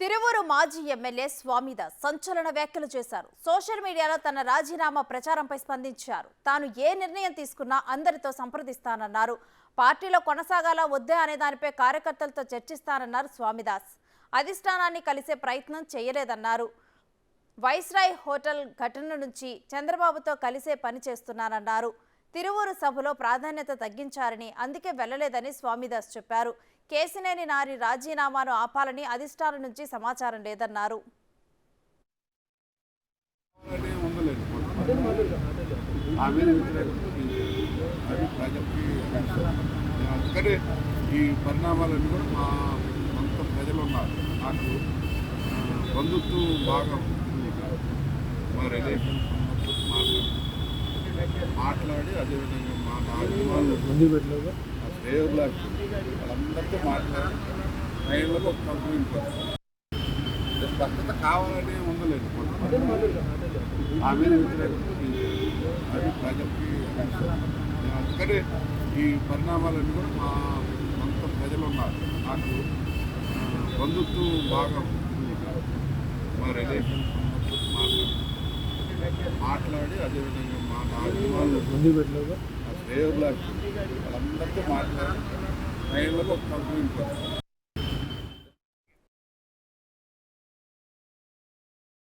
తిరువూరు మాజీ ఎమ్మెల్యే స్వామిదాస్ సంచలన వ్యాఖ్యలు చేశారు. సోషల్ మీడియాలో తన రాజీనామా ప్రచారంపై స్పందించారు. తాను ఏ నిర్ణయం తీసుకున్నా అందరితో సంప్రదిస్తానన్నారు. పార్టీలో కొనసాగాలా వద్దా అనే దానిపై కార్యకర్తలతో చర్చిస్తానన్నారు స్వామిదాస్. అధిష్టానాన్ని కలిసే ప్రయత్నం చేయలేదన్నారు. వైస్రాయ్ హోటల్ ఘటన నుంచి చంద్రబాబుతో కలిసే పని చేస్తున్నానన్నారు. తిరువూరు సభలో ప్రాధాన్యత తగ్గించారని అందుకే వెళ్లలేదని స్వామిదాస్ చెప్పారు. కేసినేని నాని రాజీనామాను ఆపాలని అధిష్టానం నుంచి సమాచారం లేదన్నారు. ఈ పరిణామాలన్నీ కూడా మా సొంత ప్రజలు ఉన్నారు. నాకు బంధుత్వం బాగా మా రిలేషన్ మాట్లాడి అదేవిధంగా మా నాయకులు శ్రేయుల వాళ్ళందరితో మాట్లాడి రైళ్లకు ఒక కంపెనీ స్పష్టత కావాలని ఉండలేదు. ఆ మీద అది ప్రజలకి అందుకనే ఈ పరిణామాలన్నీ కూడా మా సొంత ప్రజలు ఉన్నారు. నాకు బంధుత్వం బాగా మా రిలేషన్ మాట్లాడి అదేవిధంగా మా నాయకులు శ్రేయుల వాళ్ళందరితో మాట్లాడి రైళ్లకు ఒక కంపెనీ